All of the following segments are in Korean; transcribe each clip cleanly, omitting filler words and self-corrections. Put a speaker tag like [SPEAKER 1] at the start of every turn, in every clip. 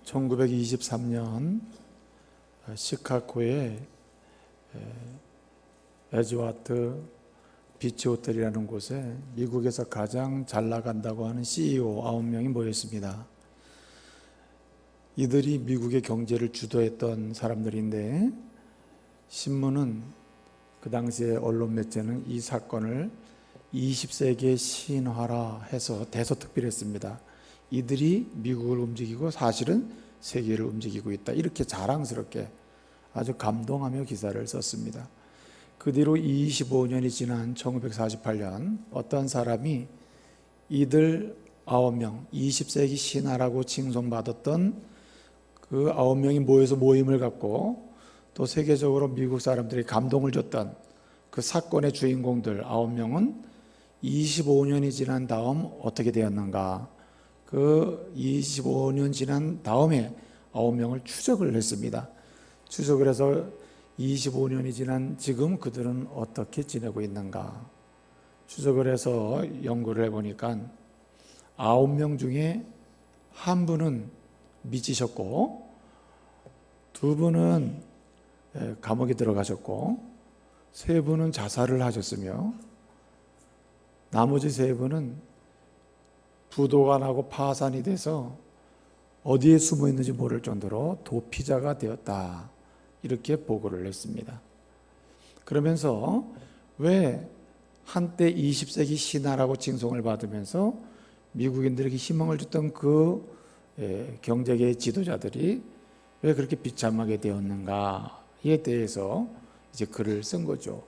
[SPEAKER 1] 1923년 시카고의 에즈와트 비치 호텔이라는 곳에 미국에서 가장 잘 나간다고 하는 CEO 9명이 모였습니다. 이들이 미국의 경제를 주도했던 사람들인데, 신문은, 그 당시에 언론 매체는 이 사건을 20세기의 신화라 해서 대서특필했습니다. 이들이 미국을 움직이고 사실은 세계를 움직이고 있다, 이렇게 자랑스럽게 아주 감동하며 기사를 썼습니다. 그 뒤로 25년이 지난 1948년 어떤 사람이 이들 9명, 20세기 신화라고 칭송받았던 그 9명이 모여서 모임을 갖고 또 세계적으로 미국 사람들이 감동을 줬던 그 사건의 주인공들 9명은 25년이 지난 다음 어떻게 되었는가, 그 25년 지난 다음에 9명을 추적을 했습니다. 추적을 해서 25년이 지난 지금 그들은 어떻게 지내고 있는가 추적을 해서 연구를 해보니까 9명 중에 한 분은 미치셨고, 2분은 감옥에 들어가셨고, 3분은 자살을 하셨으며, 나머지 3분은 부도가 나고 파산이 돼서 어디에 숨어 있는지 모를 정도로 도피자가 되었다, 이렇게 보고를 했습니다. 그러면서 왜 한때 20세기 신화라고 칭송을 받으면서 미국인들에게 희망을 줬던 그 경제계의 지도자들이 왜 그렇게 비참하게 되었는가에 대해서 이제 글을 쓴 거죠.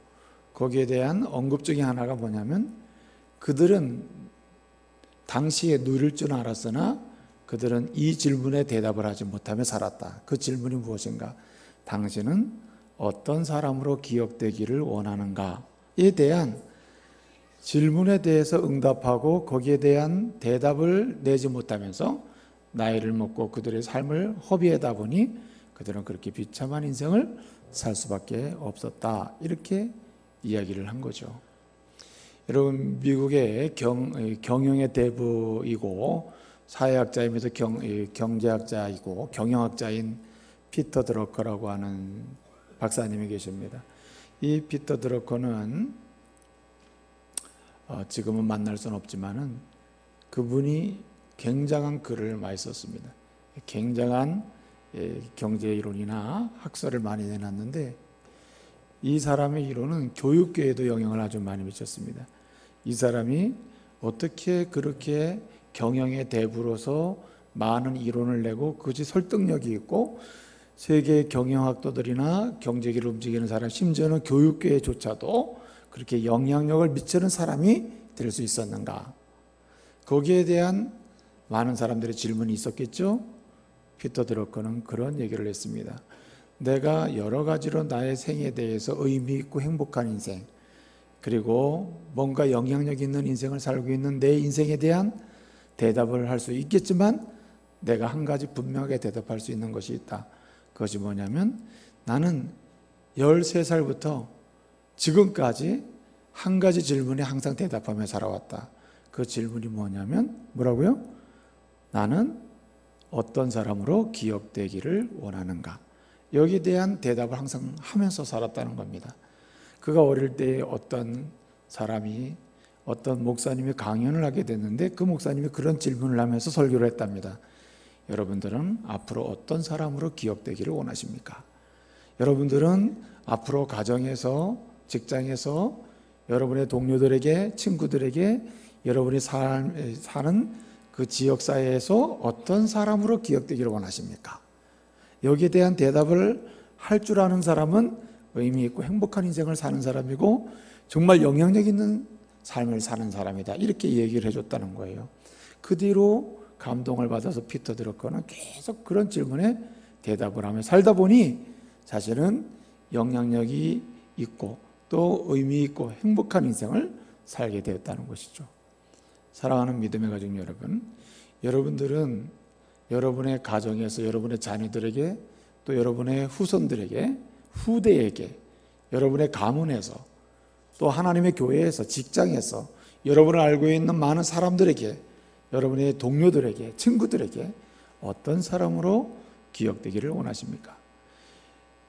[SPEAKER 1] 거기에 대한 언급 중에 하나가 뭐냐면, 그들은 당시에 누릴 줄 알았으나 그들은 이 질문에 대답을 하지 못하며 살았다. 그 질문이 무엇인가? 당신은 어떤 사람으로 기억되기를 원하는가에 대한 질문에 대해서 응답하고 거기에 대한 대답을 내지 못하면서 나이를 먹고 그들의 삶을 허비하다 보니 그들은 그렇게 비참한 인생을 살 수밖에 없었다, 이렇게 이야기를 한 거죠. 여러분, 미국의 경영의 대부이고 사회학자이면서 경제학자이고 경영학자인 피터 드러커라고 하는 박사님이 계십니다. 이 피터 드러커는 지금은 만날 수는 없지만은 그분이 굉장한 글을 많이 썼습니다. 굉장한 경제 이론이나 학설을 많이 내놨는데, 이 사람의 이론은 교육계에도 영향을 아주 많이 미쳤습니다. 이 사람이 어떻게 그렇게 경영의 대부로서 많은 이론을 내고 그것이 설득력이 있고 세계 경영학도들이나 경제계를 움직이는 사람, 심지어는 교육계조차도 그렇게 영향력을 미치는 사람이 될 수 있었는가? 거기에 대한 많은 사람들의 질문이 있었겠죠. 피터 드러커는 그런 얘기를 했습니다. 내가 여러 가지로 나의 생에 대해서 의미 있고 행복한 인생, 그리고 뭔가 영향력 있는 인생을 살고 있는 내 인생에 대한 대답을 할 수 있겠지만, 내가 한 가지 분명하게 대답할 수 있는 것이 있다. 그것이 뭐냐면, 나는 13살부터 지금까지 한 가지 질문에 항상 대답하며 살아왔다. 그 질문이 뭐냐면, 뭐라고요? 나는 어떤 사람으로 기억되기를 원하는가? 여기에 대한 대답을 항상 하면서 살았다는 겁니다. 그가 어릴 때 어떤 사람이, 어떤 목사님이 강연을 하게 됐는데, 그 목사님이 그런 질문을 하면서 설교를 했답니다. 여러분들은 앞으로 어떤 사람으로 기억되기를 원하십니까? 여러분들은 앞으로 가정에서, 직장에서, 여러분의 동료들에게, 친구들에게, 여러분이 사는 그 지역사회에서 어떤 사람으로 기억되기를 원하십니까? 여기에 대한 대답을 할 줄 아는 사람은 의미 있고 행복한 인생을 사는 사람이고 정말 영향력 있는 삶을 사는 사람이다, 이렇게 얘기를 해줬다는 거예요. 그 뒤로 감동을 받아서 피터 드러커는 계속 그런 질문에 대답을 하며 살다 보니 사실은 영향력이 있고 또 의미 있고 행복한 인생을 살게 되었다는 것이죠. 사랑하는 믿음의 가족 여러분, 여러분들은 여러분의 가정에서 여러분의 자녀들에게, 또 여러분의 후손들에게, 후대에게, 여러분의 가문에서, 또 하나님의 교회에서, 직장에서, 여러분을 알고 있는 많은 사람들에게, 여러분의 동료들에게, 친구들에게 어떤 사람으로 기억되기를 원하십니까?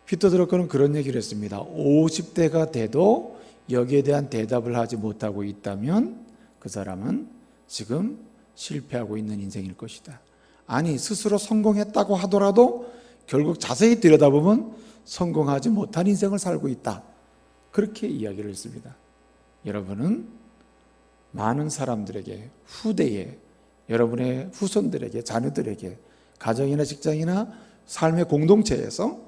[SPEAKER 1] 피터 드러커는 그런 얘기를 했습니다. 50대가 돼도 여기에 대한 대답을 하지 못하고 있다면 그 사람은 지금 실패하고 있는 인생일 것이다. 아니, 스스로 성공했다고 하더라도 결국 자세히 들여다보면 성공하지 못한 인생을 살고 있다. 그렇게 이야기를 했습니다. 여러분은 많은 사람들에게, 후대에, 여러분의 후손들에게, 자녀들에게, 가정이나 직장이나 삶의 공동체에서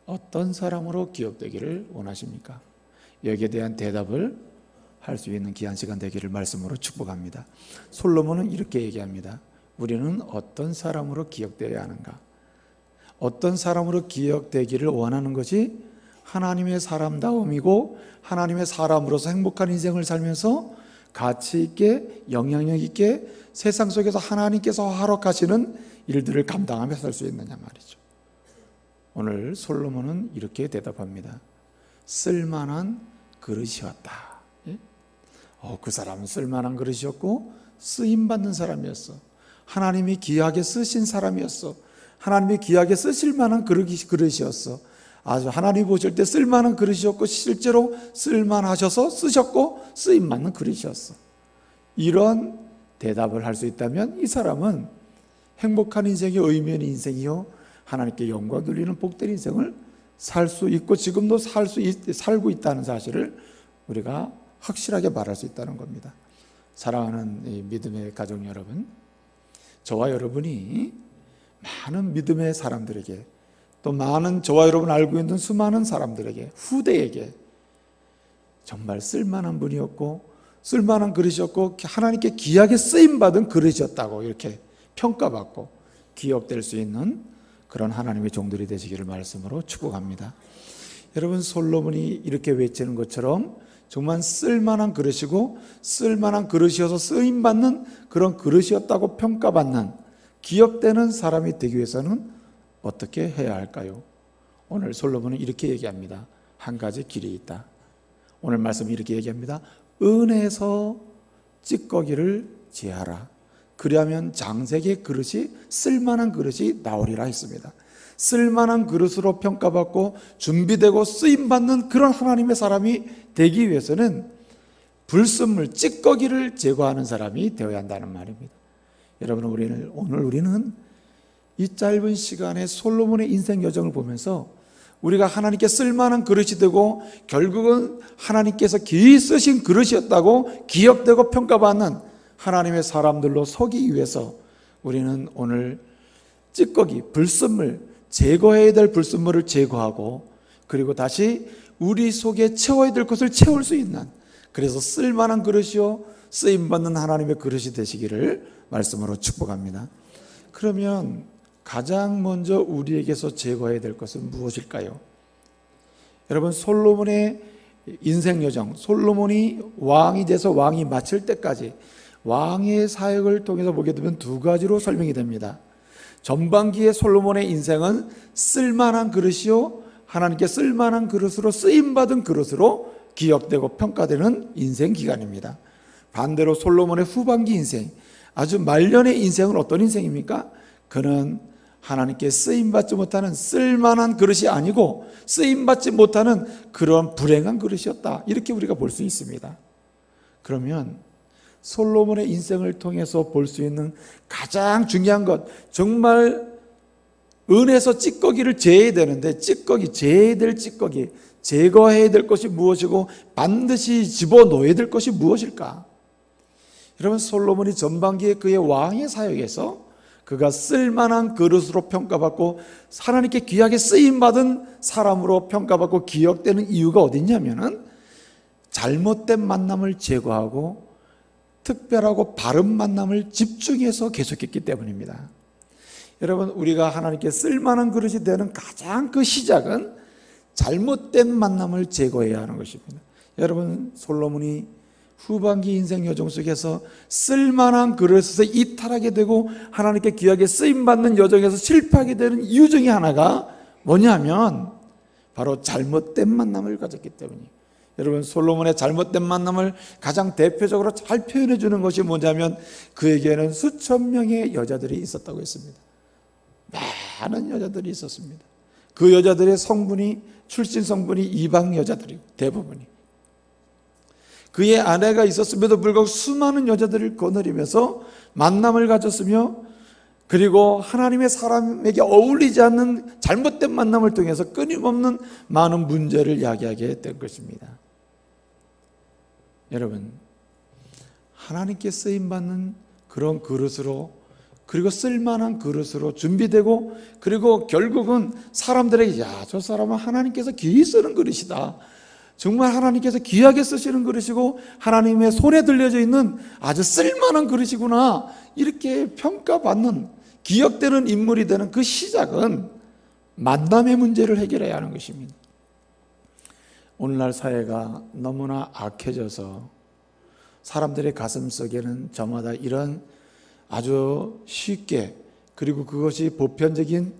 [SPEAKER 1] 어떤 사람으로 기억되기를 원하십니까? 여기에 대한 대답을 할 수 있는 귀한 시간 되기를 말씀으로 축복합니다. 솔로몬은 이렇게 얘기합니다. 우리는 어떤 사람으로 기억되어야 하는가? 어떤 사람으로 기억되기를 원하는 것이 하나님의 사람다움이고 하나님의 사람으로서 행복한 인생을 살면서 가치 있게 영향력 있게 세상 속에서 하나님께서 허락하시는 일들을 감당하며 살 수 있느냐 말이죠. 오늘 솔로몬은 이렇게 대답합니다. 쓸만한 그릇이었다. 그 사람은 쓸만한 그릇이었고 쓰임받는 사람이었어. 하나님이 귀하게 쓰신 사람이었어. 하나님이 귀하게 쓰실 만한 그릇이었어. 아주 하나님 보실 때 쓸만한 그릇이었고 실제로 쓸만하셔서 쓰셨고 쓰임받는 그릇이었어. 이런 대답을 할 수 있다면 이 사람은 행복한 인생이 의미 있는 인생이요 하나님께 영광 돌리는 복된 인생을 살 수 있고 지금도 살고 있다는 사실을 우리가 확실하게 말할 수 있다는 겁니다. 사랑하는 이 믿음의 가족 여러분, 저와 여러분이 많은 믿음의 사람들에게 또 많은 저와 여러분 알고 있는 수많은 사람들에게 후대에게 정말 쓸만한 분이었고 쓸만한 그릇이었고 하나님께 귀하게 쓰임받은 그릇이었다고 이렇게 평가받고 기억될 수 있는 그런 하나님의 종들이 되시기를 말씀으로 축복합니다. 여러분, 솔로몬이 이렇게 외치는 것처럼 정말 쓸만한 그릇이고 쓸만한 그릇이어서 쓰임받는 그런 그릇이었다고 평가받는 기억되는 사람이 되기 위해서는 어떻게 해야 할까요? 오늘 솔로몬은 이렇게 얘기합니다. 한 가지 길이 있다. 오늘 말씀이 이렇게 얘기합니다. 은에서 찌꺼기를 제하라. 그리하면 장색의 그릇이 쓸만한 그릇이 나오리라 했습니다. 쓸만한 그릇으로 평가받고 준비되고 쓰임받는 그런 하나님의 사람이 되기 위해서는 불순물, 찌꺼기를 제거하는 사람이 되어야 한다는 말입니다. 여러분, 오늘 우리는 이 짧은 시간에 솔로몬의 인생 여정을 보면서 우리가 하나님께 쓸만한 그릇이 되고 결국은 하나님께서 귀히 쓰신 그릇이었다고 기억되고 평가받는 하나님의 사람들로 서기 위해서 우리는 오늘 찌꺼기, 불순물, 제거해야 될 불순물을 제거하고 그리고 다시 우리 속에 채워야 될 것을 채울 수 있는, 그래서 쓸만한 그릇이요 쓰임받는 하나님의 그릇이 되시기를 말씀으로 축복합니다. 그러면 가장 먼저 우리에게서 제거해야 될 것은 무엇일까요? 여러분, 솔로몬의 인생 여정, 솔로몬이 왕이 돼서 왕이 마칠 때까지 왕의 사역을 통해서 보게 되면 두 가지로 설명이 됩니다. 전반기의 솔로몬의 인생은 쓸만한 그릇이요 하나님께 쓸만한 그릇으로 쓰임받은 그릇으로 기억되고 평가되는 인생 기간입니다. 반대로 솔로몬의 후반기 인생, 아주 말년의 인생은 어떤 인생입니까? 그는 하나님께 쓰임받지 못하는 쓸만한 그릇이 아니고 쓰임받지 못하는 그런 불행한 그릇이었다, 이렇게 우리가 볼 수 있습니다. 그러면 솔로몬의 인생을 통해서 볼 수 있는 가장 중요한 것, 정말 은에서 찌꺼기를 제해야 되는데 제해야 될 찌꺼기, 제거해야 될 것이 무엇이고 반드시 집어넣어야 될 것이 무엇일까? 여러분, 솔로몬이 전반기에 그의 왕의 사역에서 그가 쓸만한 그릇으로 평가받고 하나님께 귀하게 쓰임받은 사람으로 평가받고 기억되는 이유가 어딨냐면은 잘못된 만남을 제거하고 특별하고 바른 만남을 집중해서 계속했기 때문입니다. 여러분, 우리가 하나님께 쓸만한 그릇이 되는 가장 그 시작은 잘못된 만남을 제거해야 하는 것입니다. 여러분, 솔로몬이 후반기 인생 여정 속에서 쓸만한 그릇에서 이탈하게 되고 하나님께 귀하게 쓰임받는 여정에서 실패하게 되는 이유 중에 하나가 뭐냐면 바로 잘못된 만남을 가졌기 때문이에요. 여러분, 솔로몬의 잘못된 만남을 가장 대표적으로 잘 표현해 주는 것이 뭐냐면 그에게는 수천 명의 여자들이 있었다고 했습니다. 많은 여자들이 있었습니다. 그 여자들의 출신 성분이 이방 여자들이고 대부분이. 그의 아내가 있었음에도 불구하고 수많은 여자들을 거느리면서 만남을 가졌으며, 그리고 하나님의 사람에게 어울리지 않는 잘못된 만남을 통해서 끊임없는 많은 문제를 야기하게 된 것입니다. 여러분, 하나님께 쓰임받는 그런 그릇으로, 그리고 쓸만한 그릇으로 준비되고, 그리고 결국은 사람들에게 야, 저 사람은 하나님께서 귀히 쓰는 그릇이다, 정말 하나님께서 귀하게 쓰시는 그릇이고 하나님의 손에 들려져 있는 아주 쓸만한 그릇이구나, 이렇게 평가받는, 기억되는 인물이 되는 그 시작은 만남의 문제를 해결해야 하는 것입니다. 오늘날 사회가 너무나 악해져서 사람들의 가슴속에는 저마다 이런 아주 쉽게, 그리고 그것이 보편적인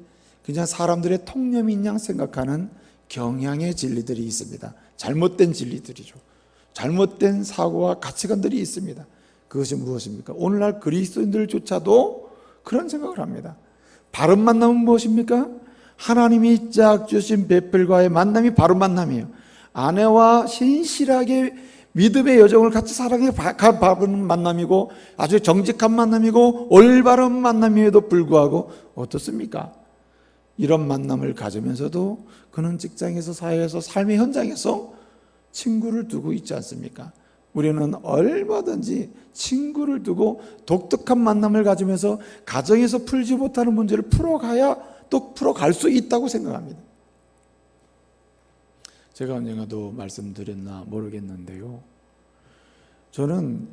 [SPEAKER 1] 그냥 사람들의 통념인 양 생각하는 경향의 진리들이 있습니다. 잘못된 진리들이죠. 잘못된 사고와 가치관들이 있습니다. 그것이 무엇입니까? 오늘날 그리스도인들조차도 그런 생각을 합니다. 바른 만남은 무엇입니까? 하나님이 짝 주신 베풀과의 만남이 바른 만남이에요. 아내와 신실하게 믿음의 여정을 같이 사랑해 바른 만남이고, 아주 정직한 만남이고, 올바른 만남임에도 불구하고 어떻습니까? 이런 만남을 가지면서도 그는 직장에서, 사회에서, 삶의 현장에서 친구를 두고 있지 않습니까? 우리는 얼마든지 친구를 두고 독특한 만남을 가지면서 가정에서 풀지 못하는 문제를 풀어가야 또 풀어갈 수 있다고 생각합니다. 제가 언젠가도 말씀드렸나 모르겠는데요, 저는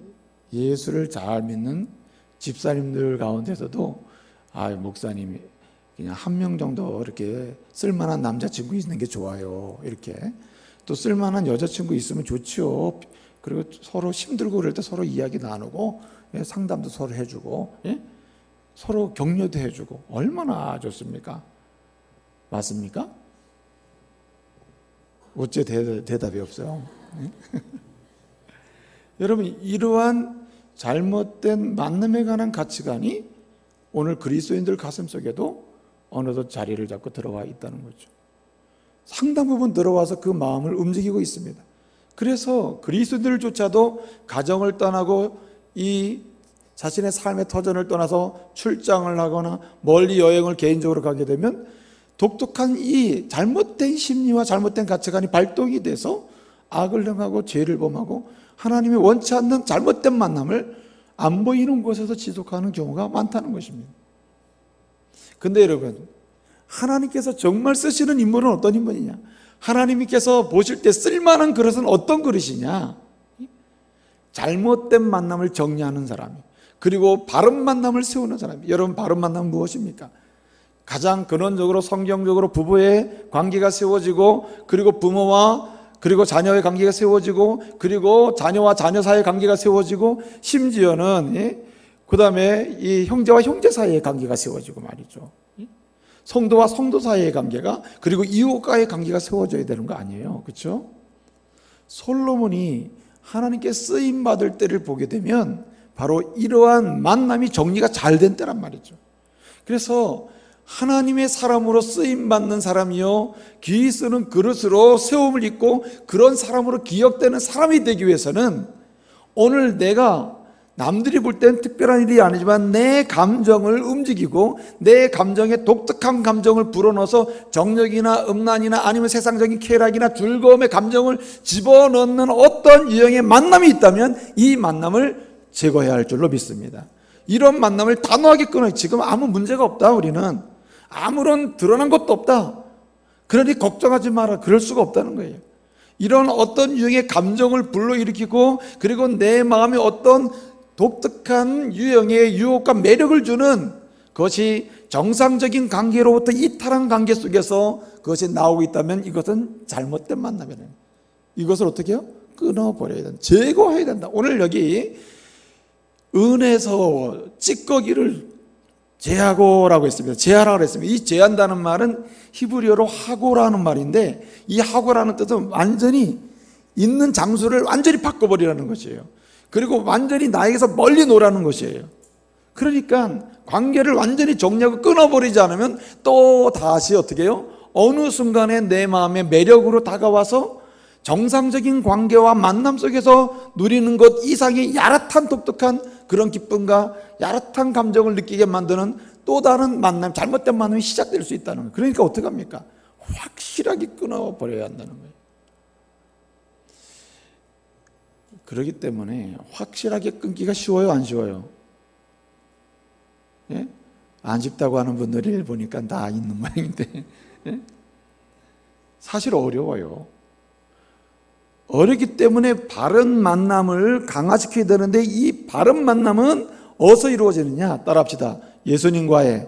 [SPEAKER 1] 예수를 잘 믿는 집사님들 가운데서도 목사님이 그냥 한 명 정도 이렇게 쓸만한 남자친구 있는 게 좋아요, 이렇게 또 쓸만한 여자친구 있으면 좋지요. 그리고 서로 힘들고 그럴 때 서로 이야기 나누고, 상담도 서로 해주고, 서로 격려도 해주고, 얼마나 좋습니까? 맞습니까? 어째 대답이 없어요? 여러분, 이러한 잘못된 만남에 관한 가치관이 오늘 그리스도인들 가슴속에도 어느덧 자리를 잡고 들어와 있다는 거죠. 상당 부분 들어와서 그 마음을 움직이고 있습니다. 그래서 그리스도인들조차도 가정을 떠나고 이 자신의 삶의 터전을 떠나서 출장을 하거나 멀리 여행을 개인적으로 가게 되면 독특한 이 잘못된 심리와 잘못된 가치관이 발동이 돼서 악을 행하고 죄를 범하고 하나님이 원치 않는 잘못된 만남을 안 보이는 곳에서 지속하는 경우가 많다는 것입니다. 근데 여러분, 하나님께서 정말 쓰시는 인물은 어떤 인물이냐? 하나님께서 보실 때 쓸만한 그릇은 어떤 그릇이냐? 잘못된 만남을 정리하는 사람이, 그리고 바른 만남을 세우는 사람이. 여러분, 바른 만남은 무엇입니까? 가장 근원적으로 성경적으로 부부의 관계가 세워지고, 그리고 부모와 그리고 자녀의 관계가 세워지고, 그리고 자녀와 자녀 사이의 관계가 세워지고, 심지어는 그 다음에 이 형제와 형제 사이의 관계가 세워지고 말이죠. 성도와 성도 사이의 관계가, 그리고 이웃과의 관계가 세워져야 되는 거 아니에요, 그렇죠? 솔로몬이 하나님께 쓰임 받을 때를 보게 되면 바로 이러한 만남이 정리가 잘 된 때란 말이죠. 그래서 하나님의 사람으로 쓰임 받는 사람이요, 귀히 쓰는 그릇으로 세움을 입고 그런 사람으로 기억되는 사람이 되기 위해서는 오늘 내가 남들이 볼 땐 특별한 일이 아니지만 내 감정을 움직이고 내 감정에 독특한 감정을 불어넣어서 정력이나 음란이나 아니면 세상적인 쾌락이나 즐거움의 감정을 집어넣는 어떤 유형의 만남이 있다면 이 만남을 제거해야 할 줄로 믿습니다. 이런 만남을 단호하게 끊어요. 지금 아무 문제가 없다, 우리는 아무런 드러난 것도 없다, 그러니 걱정하지 마라, 그럴 수가 없다는 거예요. 이런 어떤 유형의 감정을 불러일으키고, 그리고 내 마음에 어떤 독특한 유형의 유혹과 매력을 주는 그것이 정상적인 관계로부터 이탈한 관계 속에서 그것이 나오고 있다면 이것은 잘못된 만남이에요. 이것을 어떻게 해요? 끊어버려야 된다, 제거해야 된다. 오늘 여기 은에서 찌꺼기를 제하고라고 했습니다. 제하라고 했습니다. 이 제한다는 말은 히브리어로 하고라는 말인데, 이 하고라는 뜻은 완전히 있는 장소를 완전히 바꿔버리라는 것이에요. 그리고 완전히 나에게서 멀리 놓으라는 것이에요. 그러니까 관계를 완전히 정리하고 끊어버리지 않으면 또 다시 어떻게 해요? 어느 순간에 내 마음의 매력으로 다가와서 정상적인 관계와 만남 속에서 누리는 것 이상의 야릇한 독특한 그런 기쁨과 야릇한 감정을 느끼게 만드는 또 다른 만남, 잘못된 만남이 시작될 수 있다는 거예요. 그러니까 어떻게 합니까? 확실하게 끊어버려야 한다는 거예요. 그렇기 때문에 확실하게 끊기가 쉬워요, 안 쉬워요? 예? 안 쉽다고 하는 분들을 보니까 다 있는 모양인데 예? 사실 어려워요. 어렵기 때문에 바른 만남을 강화시켜야 되는데 이 바른 만남은 어디서 이루어지느냐? 따라합시다. 예수님과의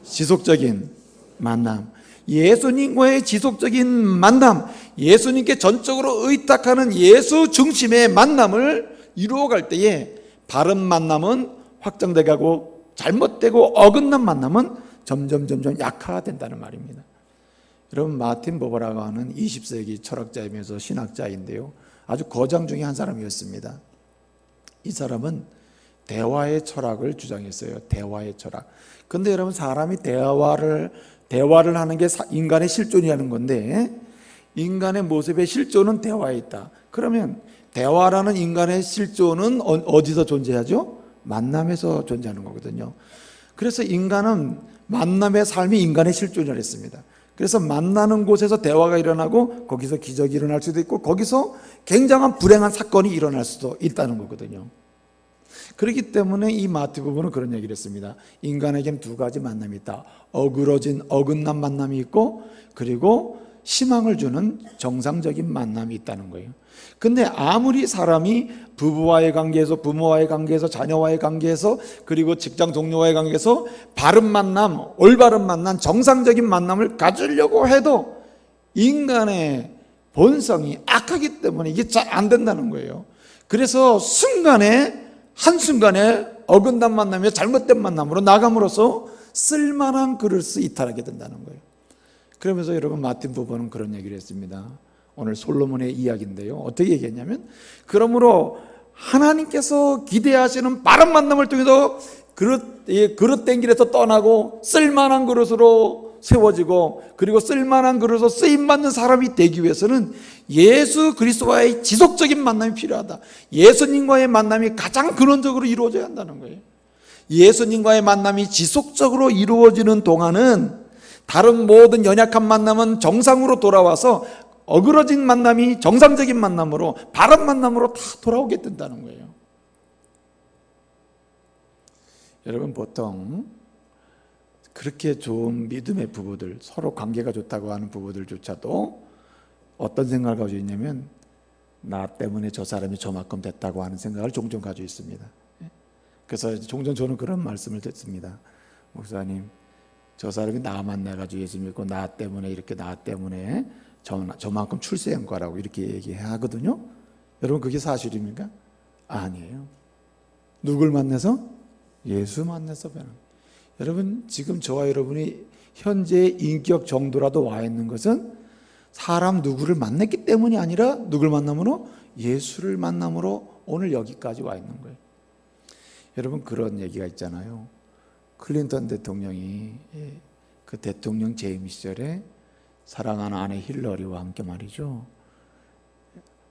[SPEAKER 1] 지속적인 만남. 예수님과의 지속적인 만남, 예수님께 전적으로 의탁하는 예수 중심의 만남을 이루어갈 때에 바른 만남은 확장돼 가고 잘못되고 어긋난 만남은 점점 약화된다는 말입니다. 여러분, 마틴 버버라고 하는 20세기 철학자이면서 신학자인데요, 아주 거장 중에 한 사람이었습니다. 이 사람은 대화의 철학을 주장했어요. 대화의 철학. 근데 여러분, 사람이 대화를 하는 게 인간의 실존이라는 건데, 인간의 모습의 실존은 대화에 있다. 그러면 대화라는 인간의 실존은 어디서 존재하죠? 만남에서 존재하는 거거든요. 그래서 인간은 만남의 삶이 인간의 실존이라 했습니다. 그래서 만나는 곳에서 대화가 일어나고 거기서 기적이 일어날 수도 있고 거기서 굉장한 불행한 사건이 일어날 수도 있다는 거거든요. 그렇기 때문에 이 마티 부부는 그런 얘기를 했습니다. 인간에겐 두 가지 만남이 있다. 어긋난 만남이 있고, 그리고 희망을 주는 정상적인 만남이 있다는 거예요. 근데 아무리 사람이 부부와의 관계에서, 부모와의 관계에서, 자녀와의 관계에서, 그리고 직장 동료와의 관계에서 바른 만남, 올바른 만남, 정상적인 만남을 가지려고 해도 인간의 본성이 악하기 때문에 이게 잘 안 된다는 거예요. 그래서 한순간에 어긋난 만남이며 잘못된 만남으로 나감으로써 쓸만한 그릇을 이탈하게 된다는 거예요. 그러면서 여러분, 마틴 부부는 그런 얘기를 했습니다. 오늘 솔로몬의 이야기인데요, 어떻게 얘기했냐면, 그러므로 하나님께서 기대하시는 바른 만남을 통해서 그릇된 길에서 떠나고 쓸만한 그릇으로 세워지고, 그리고 쓸만한 그릇으로 쓰임받는 사람이 되기 위해서는 예수 그리스도와의 지속적인 만남이 필요하다. 예수님과의 만남이 가장 근원적으로 이루어져야 한다는 거예요. 예수님과의 만남이 지속적으로 이루어지는 동안은 다른 모든 연약한 만남은 정상으로 돌아와서 어그러진 만남이 정상적인 만남으로, 바른 만남으로 다 돌아오게 된다는 거예요. 여러분, 보통 그렇게 좋은 믿음의 부부들, 서로 관계가 좋다고 하는 부부들조차도 어떤 생각을 가지고 있냐면, 나 때문에 저 사람이 저만큼 됐다고 하는 생각을 종종 가지고 있습니다. 그래서 종종 저는 그런 말씀을 듣습니다. 목사님, 저 사람이 나 만나가지고 예수 믿고 나 때문에 저만큼 출세한 거라고 이렇게 얘기하거든요. 여러분, 그게 사실입니까? 아니에요. 누굴 만나서? 예수 만나서 변한. 여러분, 지금 저와 여러분이 현재 인격 정도라도 와 있는 것은 사람 누구를 만났기 때문이 아니라 누굴 만남으로? 예수를 만남으로 오늘 여기까지 와 있는 거예요. 여러분, 그런 얘기가 있잖아요. 클린턴 대통령이 그 대통령 재임 시절에 사랑하는 아내 힐러리와 함께 말이죠,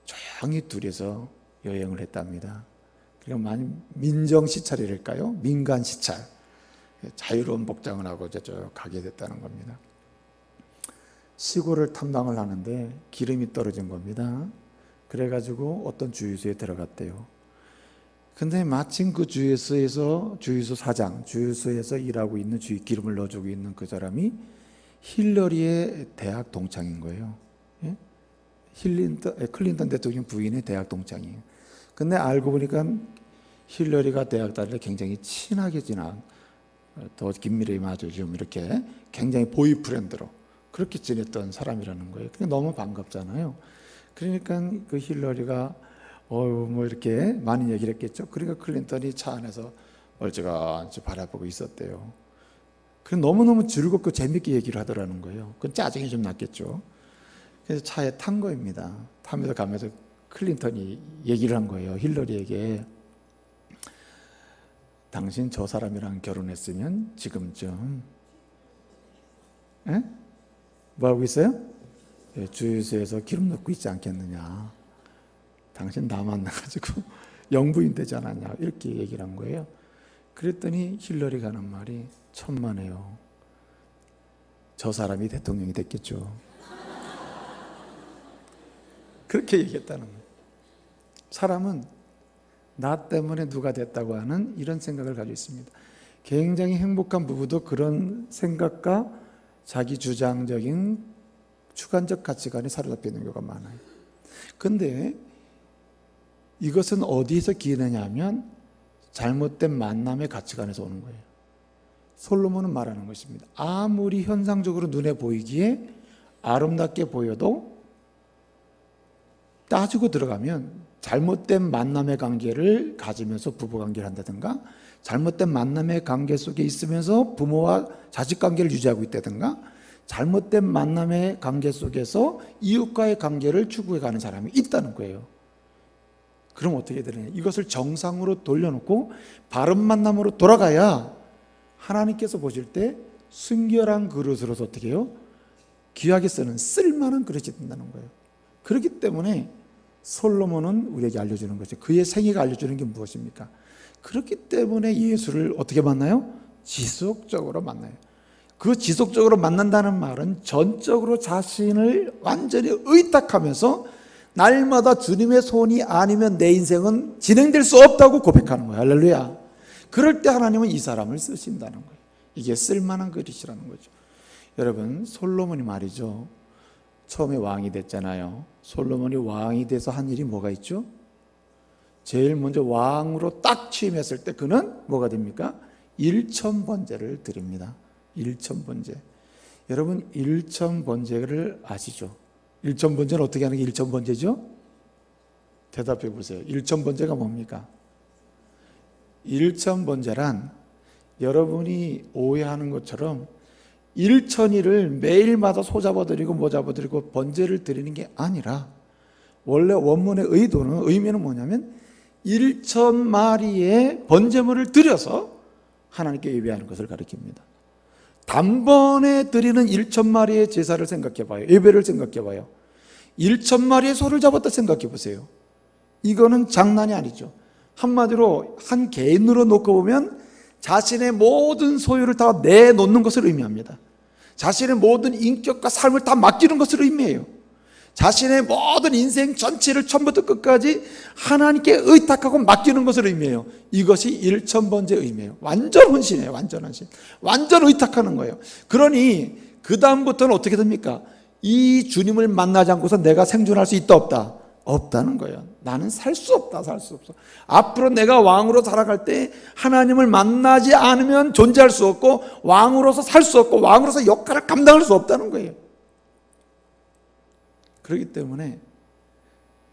[SPEAKER 1] 조용히 둘이서 여행을 했답니다. 그러니까 민정 시찰이랄까요? 민간 시찰, 자유로운 복장을 하고 저쪽 가게 됐다는 겁니다. 시골을 탐방을 하는데 기름이 떨어진 겁니다. 그래가지고 어떤 주유소에 들어갔대요. 근데 마침 그 주유소에서 일하고 있는 기름을 넣어주고 있는 그 사람이 힐러리의 대학 동창인 거예요. 예? 클린턴 대통령 부인의 대학 동창이에요. 근데 알고 보니까 힐러리가 대학 다닐 때 굉장히 친하게 지난, 더 긴밀히 아주 좀 이렇게 굉장히 보이프렌드로 그렇게 지냈던 사람이라는 거예요. 그게 너무 반갑잖아요. 그러니까 그 힐러리가 뭐 이렇게 많은 얘기를 했겠죠. 그러니까 클린턴이 차 안에서 멀쩡하게 바라보고 있었대요. 그래서 너무너무 즐겁고 재밌게 얘기를 하더라는 거예요. 그건 짜증이 좀 났겠죠. 그래서 차에 탄 거입니다. 타면서 가면서 클린턴이 얘기를 한 거예요, 힐러리에게. 당신 저 사람이랑 결혼했으면 지금쯤 뭐 하고 있어요? 주유소에서 기름 넣고 있지 않겠느냐. 당신 나 만나가지고 영부인 되지 않았냐. 이렇게 얘기를 한 거예요. 그랬더니 힐러리가 하는 말이 천만에요. 저 사람이 대통령이 됐겠죠. 그렇게 얘기했다는 거예요. 사람은 나 때문에 누가 됐다고 하는 이런 생각을 가지고 있습니다. 굉장히 행복한 부부도 그런 생각과 자기 주장적인 주관적 가치관에 사로잡혀 있는 경우가 많아요. 그런데 이것은 어디서 기인하냐 하면 잘못된 만남의 가치관에서 오는 거예요. 솔로몬은 말하는 것입니다. 아무리 현상적으로 눈에 보이기에 아름답게 보여도 따지고 들어가면 잘못된 만남의 관계를 가지면서 부부관계를 한다든가, 잘못된 만남의 관계 속에 있으면서 부모와 자식 관계를 유지하고 있다든가, 잘못된 만남의 관계 속에서 이웃과의 관계를 추구해가는 사람이 있다는 거예요. 그럼 어떻게 되느냐? 이것을 정상으로 돌려놓고 바른 만남으로 돌아가야 하나님께서 보실 때 순결한 그릇으로서 어떻게 해요? 귀하게 쓰는 쓸만한 그릇이 된다는 거예요. 그렇기 때문에 솔로몬은 우리에게 알려주는 거죠. 그의 생애가 알려주는 게 무엇입니까? 그렇기 때문에 예수를 어떻게 만나요? 지속적으로 만나요. 그 지속적으로 만난다는 말은 전적으로 자신을 완전히 의탁하면서 날마다 주님의 손이 아니면 내 인생은 진행될 수 없다고 고백하는 거예요. 할렐루야. 그럴 때 하나님은 이 사람을 쓰신다는 거예요. 이게 쓸만한 그릇이라는 거죠. 여러분, 솔로몬이 말이죠, 처음에 왕이 됐잖아요. 솔로몬이 왕이 돼서 한 일이 뭐가 있죠? 제일 먼저 왕으로 딱 취임했을 때 그는 뭐가 됩니까? 일천번제를 드립니다. 일천번제. 여러분, 일천번제를 아시죠? 일천번제는 어떻게 하는 게 일천번제죠? 대답해 보세요. 일천번제가 뭡니까? 일천번제란 여러분이 오해하는 것처럼 일천일을 매일마다 소 잡아드리고 뭐 잡아드리고 번제를 드리는 게 아니라, 원래 원문의 의미는 뭐냐면 1,000마리의 번제물을 드려서 하나님께 예배하는 것을 가리킵니다. 단번에 드리는 1,000마리의 제사를 생각해 봐요. 예배를 생각해 봐요. 1,000마리의 소를 잡았다 생각해 보세요. 이거는 장난이 아니죠. 한마디로 한 개인으로 놓고 보면 자신의 모든 소유를 다 내놓는 것을 의미합니다. 자신의 모든 인격과 삶을 다 맡기는 것을 의미해요. 자신의 모든 인생 전체를 처음부터 끝까지 하나님께 의탁하고 맡기는 것을 의미해요. 이것이 일천번제의 의미예요. 완전 헌신이에요. 완전 헌신. 완전 의탁하는 거예요. 그러니 그 다음부터는 어떻게 됩니까? 이 주님을 만나지 않고서 내가 생존할 수 있다 없다? 없다는 거예요. 나는 살 수 없다. 살 수 없어. 앞으로 내가 왕으로 살아갈 때 하나님을 만나지 않으면 존재할 수 없고, 왕으로서 살 수 없고, 왕으로서 역할을 감당할 수 없다는 거예요. 그렇기 때문에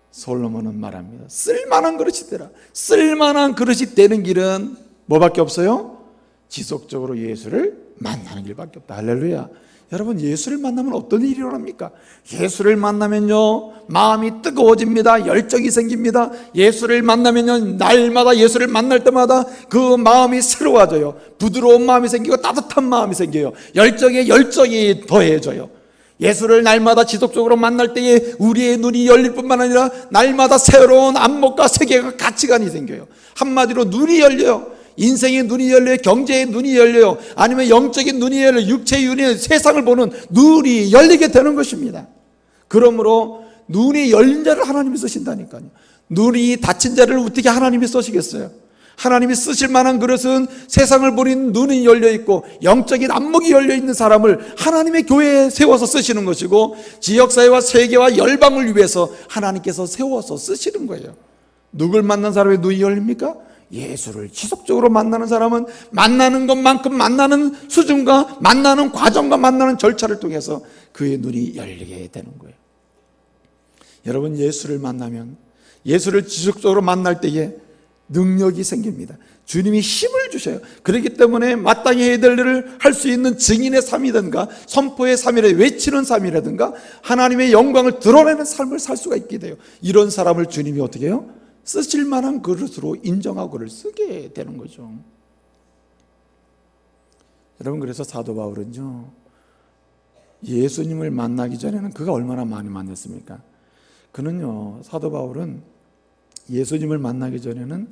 [SPEAKER 1] 솔로몬은 말합니다. 쓸만한 그릇이 되라. 쓸만한 그릇이 되는 길은 뭐밖에 없어요? 지속적으로 예수를 만나는 길밖에 없다. 할렐루야. 여러분, 예수를 만나면 어떤 일이 일어납니까? 예수를 만나면요, 마음이 뜨거워집니다. 열정이 생깁니다. 예수를 만나면요, 날마다 예수를 만날 때마다 그 마음이 새로워져요. 부드러운 마음이 생기고 따뜻한 마음이 생겨요. 열정이 더해져요. 예수를 날마다 지속적으로 만날 때에 우리의 눈이 열릴 뿐만 아니라 날마다 새로운 안목과 세계가 가치관이 생겨요. 한마디로 눈이 열려요. 인생의 눈이 열려요. 경제의 눈이 열려요. 아니면 영적인 눈이 열려요. 육체의 눈이, 세상을 보는 눈이 열리게 되는 것입니다. 그러므로 눈이 열린 자를 하나님이 쓰신다니까요. 눈이 닫힌 자를 어떻게 하나님이 쓰시겠어요? 하나님이 쓰실 만한 그릇은 세상을 보는 눈이 열려있고 영적인 안목이 열려있는 사람을 하나님의 교회에 세워서 쓰시는 것이고, 지역사회와 세계와 열방을 위해서 하나님께서 세워서 쓰시는 거예요. 누굴 만난 사람의 눈이 열립니까? 예수를 지속적으로 만나는 사람은 만나는 것만큼 만나는 수준과 만나는 과정과 만나는 절차를 통해서 그의 눈이 열리게 되는 거예요. 여러분, 예수를 만나면, 예수를 지속적으로 만날 때에 능력이 생깁니다. 주님이 힘을 주셔요. 그렇기 때문에 마땅히 해야 될 일을 할 수 있는 증인의 삶이든가 선포의 삶이라든가 외치는 삶이라든가 하나님의 영광을 드러내는 삶을 살 수가 있게 돼요. 이런 사람을 주님이 어떻게 해요? 쓰실 만한 그릇으로 인정하고 그를 쓰게 되는 거죠. 여러분, 그래서 사도 바울은요, 예수님을 만나기 전에는 그가 얼마나 많이 만났습니까? 그는요, 사도 바울은 예수님을 만나기 전에는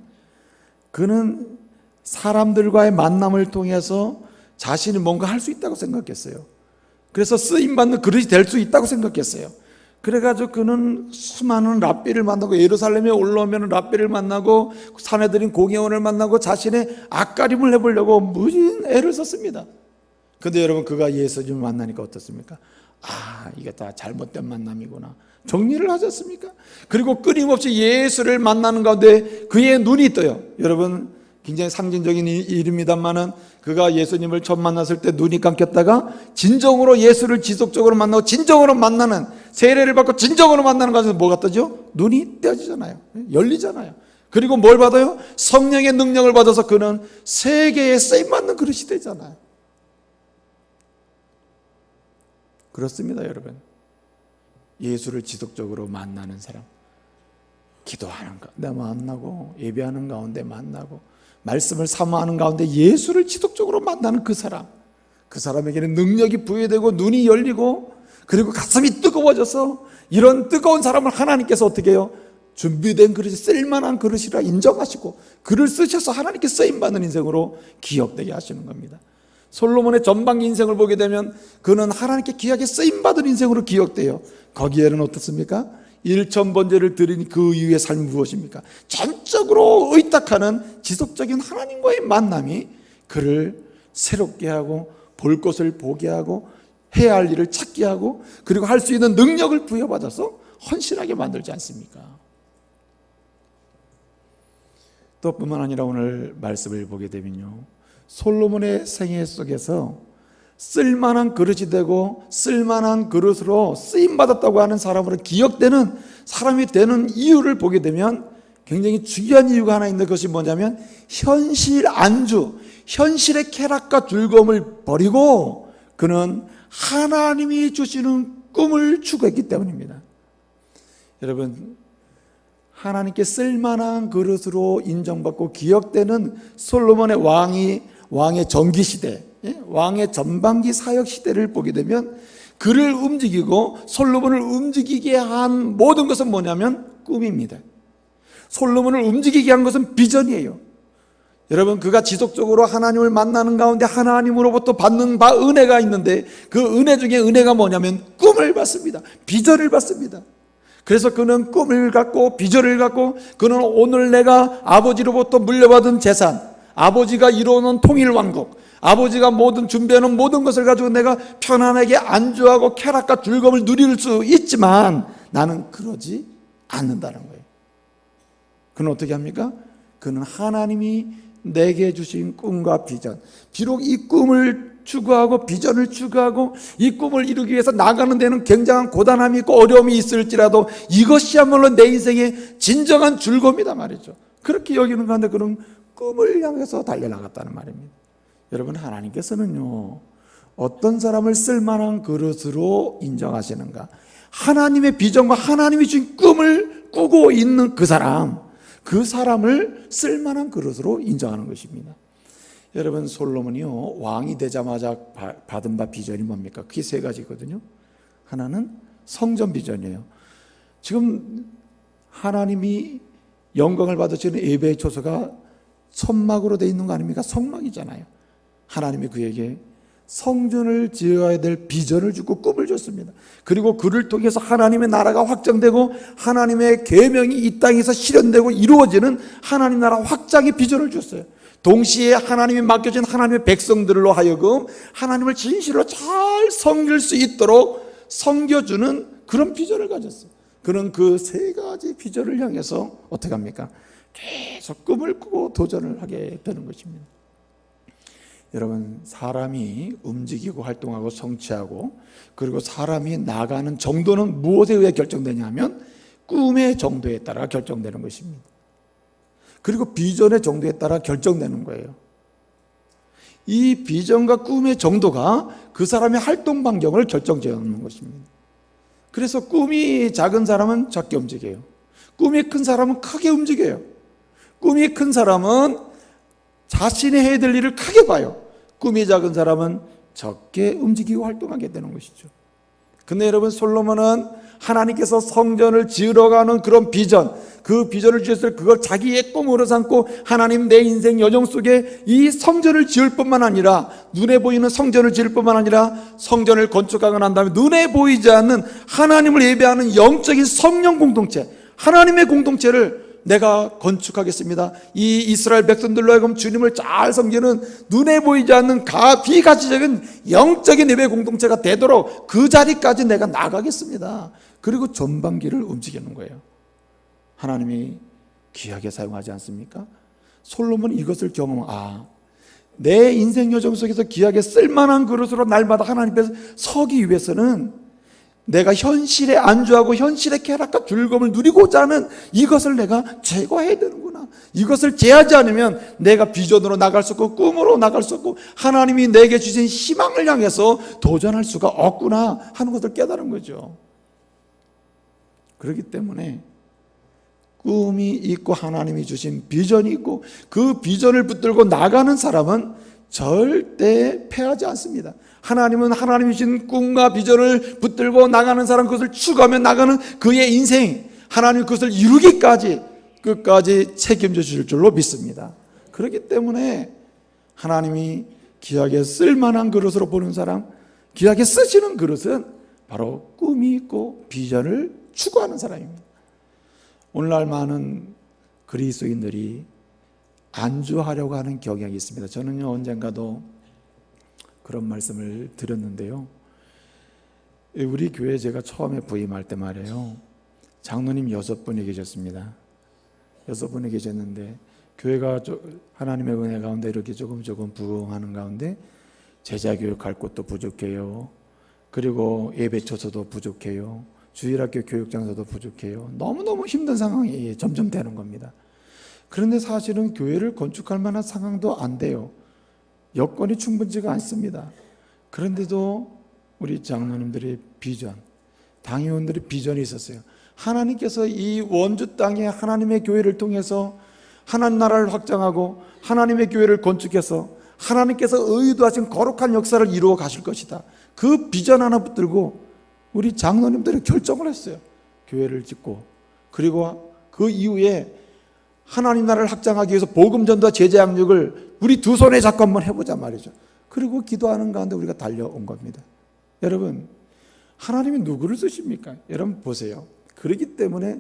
[SPEAKER 1] 그는 사람들과의 만남을 통해서 자신이 뭔가 할 수 있다고 생각했어요. 그래서 쓰임받는 그릇이 될 수 있다고 생각했어요. 그래가지고 그는 수많은 랍비를 만나고, 예루살렘에 올라오면 랍비를 만나고 산헤드린 공회원을 만나고 자신의 앞가림을 해보려고 무진 애를 썼습니다. 그런데 여러분, 그가 예수님을 만나니까 어떻습니까? 아, 이게 다 잘못된 만남이구나, 정리를 하셨습니까? 그리고 끊임없이 예수를 만나는 가운데 그의 눈이 떠요. 여러분, 굉장히 상징적인 일입니다만은 그가 예수님을 처음 만났을 때 눈이 감겼다가 진정으로 예수를 지속적으로 만나고 진정으로 만나는, 세례를 받고 진정으로 만나는 과정에서 뭐가 뜨죠? 눈이 떼어지잖아요. 열리잖아요. 그리고 뭘 받아요? 성령의 능력을 받아서 그는 세계에 쓰임받는 그릇이 되잖아요. 그렇습니다, 여러분. 예수를 지속적으로 만나는 사람, 기도하는 가운데 만나고, 예배하는 가운데 만나고, 말씀을 사모하는 가운데 예수를 지속적으로 만나는 그 사람, 그 사람에게는 능력이 부여되고 눈이 열리고, 그리고 가슴이 뜨거워져서, 이런 뜨거운 사람을 하나님께서 어떻게 해요? 준비된 그릇이 쓸만한 그릇이라 인정하시고 그를 쓰셔서 하나님께 쓰임받는 인생으로 기억되게 하시는 겁니다. 솔로몬의 전반기 인생을 보게 되면 그는 하나님께 귀하게 쓰임받은 인생으로 기억돼요. 거기에는 어떻습니까? 일천번제를 드린 그 이후의 삶이 무엇입니까? 전적으로 의탁하는 지속적인 하나님과의 만남이 그를 새롭게 하고, 볼 것을 보게 하고, 해야 할 일을 찾게 하고, 그리고 할 수 있는 능력을 부여받아서 헌신하게 만들지 않습니까? 또 뿐만 아니라 오늘 말씀을 보게 되면요, 솔로몬의 생애 속에서 쓸만한 그릇이 되고 쓸만한 그릇으로 쓰임받았다고 하는 사람으로 기억되는 사람이 되는 이유를 보게 되면 굉장히 중요한 이유가 하나 있는데, 그것이 뭐냐면 현실 안주, 현실의 쾌락과 즐거움을 버리고 그는 하나님이 주시는 꿈을 추구했기 때문입니다. 여러분, 하나님께 쓸만한 그릇으로 인정받고 기억되는 솔로몬의 왕의 전기시대, 왕의 전반기 사역시대를 보게 되면 그를 움직이고 솔로몬을 움직이게 한 모든 것은 뭐냐면 꿈입니다. 솔로몬을 움직이게 한 것은 비전이에요. 여러분, 그가 지속적으로 하나님을 만나는 가운데 하나님으로부터 받는 바 은혜가 있는데, 그 은혜 중에 은혜가 뭐냐면 꿈을 받습니다. 비전을 받습니다. 그래서 그는 꿈을 갖고 비전을 갖고, 그는 오늘 내가 아버지로부터 물려받은 재산, 아버지가 이루어놓은 통일왕국, 아버지가 모든 준비해놓은 모든 것을 가지고 내가 편안하게 안주하고 쾌락과 즐거움을 누릴 수 있지만 나는 그러지 않는다는 거예요. 그는 어떻게 합니까? 그는 하나님이 내게 주신 꿈과 비전, 비록 이 꿈을 추구하고 비전을 추구하고 이 꿈을 이루기 위해서 나가는 데는 굉장한 고단함이 있고 어려움이 있을지라도 이것이야말로 내 인생의 진정한 즐거움이다 말이죠. 그렇게 여기는 가운데 그는 꿈을 향해서 달려나갔다는 말입니다. 여러분, 하나님께서는요, 어떤 사람을 쓸만한 그릇으로 인정하시는가? 하나님의 비전과 하나님이 주신 꿈을 꾸고 있는 그 사람을 쓸만한 그릇으로 인정하는 것입니다. 여러분, 솔로몬이요, 왕이 되자마자 받은 바 비전이 뭡니까? 그게 세 가지거든요. 하나는 성전 비전이에요. 지금 하나님이 영광을 받으시는 예배의 초소가 천막으로 되어 있는 거 아닙니까? 성막이잖아요. 하나님이 그에게 성전을 지어야 될 비전을 주고 꿈을 줬습니다. 그리고 그를 통해서 하나님의 나라가 확장되고 하나님의 계명이 이 땅에서 실현되고 이루어지는 하나님 나라 확장의 비전을 줬어요. 동시에 하나님이 맡겨진 하나님의 백성들로 하여금 하나님을 진실로 잘 섬길 수 있도록 섬겨주는 그런 비전을 가졌어요. 그는 그 세 가지 비전을 향해서 어떻게 합니까? 계속 꿈을 꾸고 도전을 하게 되는 것입니다. 여러분, 사람이 움직이고 활동하고 성취하고 그리고 사람이 나가는 정도는 무엇에 의해 결정되냐면 꿈의 정도에 따라 결정되는 것입니다. 그리고 비전의 정도에 따라 결정되는 거예요. 이 비전과 꿈의 정도가 그 사람의 활동 반경을 결정지어놓는 것입니다. 그래서 꿈이 작은 사람은 작게 움직여요. 꿈이 큰 사람은 크게 움직여요. 꿈이 큰 사람은 자신이 해야 될 일을 크게 봐요. 꿈이 작은 사람은 적게 움직이고 활동하게 되는 것이죠. 근데 여러분, 솔로몬은 하나님께서 성전을 지으러 가는 그런 비전, 그 비전을 주셨을 그걸 자기의 꿈으로 삼고 하나님 내 인생 여정 속에 이 성전을 지을 뿐만 아니라, 눈에 보이는 성전을 지을 뿐만 아니라 성전을 건축하고 난 다음에 눈에 보이지 않는 하나님을 예배하는 영적인 성령 공동체, 하나님의 공동체를 내가 건축하겠습니다. 이 이스라엘 백성들로 하여금 주님을 잘 섬기는 눈에 보이지 않는 비가치적인 영적인 예배 공동체가 되도록 그 자리까지 내가 나가겠습니다. 그리고 전반기를 움직이는 거예요. 하나님이 귀하게 사용하지 않습니까? 솔로몬이 이것을 내 인생 여정 속에서 귀하게 쓸만한 그릇으로 날마다 하나님 앞에서 서기 위해서는 내가 현실에 안주하고 현실의 쾌락과 즐거움을 누리고자 하는 이것을 내가 제거해야 되는구나. 이것을 제하지 않으면 내가 비전으로 나갈 수 없고 꿈으로 나갈 수 없고 하나님이 내게 주신 희망을 향해서 도전할 수가 없구나 하는 것을 깨달은 거죠. 그렇기 때문에 꿈이 있고 하나님이 주신 비전이 있고 그 비전을 붙들고 나가는 사람은 절대 패하지 않습니다. 하나님은 하나님이 주신 꿈과 비전을 붙들고 나가는 사람, 그것을 추구하며 나가는 그의 인생, 하나님 그것을 이루기까지 끝까지 책임져 주실 줄로 믿습니다. 그렇기 때문에 하나님이 귀하게 쓸만한 그릇으로 보는 사람, 귀하게 쓰시는 그릇은 바로 꿈이 있고 비전을 추구하는 사람입니다. 오늘날 많은 그리스도인들이 안주하려고 하는 경향이 있습니다. 저는요, 언젠가도 그런 말씀을 드렸는데요, 우리 교회 제가 처음에 부임할 때 말이에요, 장로님 6분이 계셨습니다. 6분이 계셨는데 교회가 하나님의 은혜 가운데 이렇게 조금 부흥하는 가운데 제자교육할 곳도 부족해요. 그리고 예배처소도 부족해요. 주일학교 교육장소도 부족해요. 너무너무 힘든 상황이 점점 되는 겁니다. 그런데 사실은 교회를 건축할 만한 상황도 안 돼요. 여건이 충분치가 않습니다. 그런데도 우리 장로님들의 비전, 당회원들의 비전이 있었어요. 하나님께서 이 원주 땅에 하나님의 교회를 통해서 하나님 나라를 확장하고 하나님의 교회를 건축해서 하나님께서 의도하신 거룩한 역사를 이루어 가실 것이다. 그 비전 하나 붙들고 우리 장로님들이 결정을 했어요. 교회를 짓고, 그리고 그 이후에 하나님 나라를 확장하기 위해서 복음전도와 제자 양육을 우리 두 손에 잡고 한번 해보자 말이죠. 그리고 기도하는 가운데 우리가 달려온 겁니다. 여러분, 하나님이 누구를 쓰십니까? 여러분 보세요. 그렇기 때문에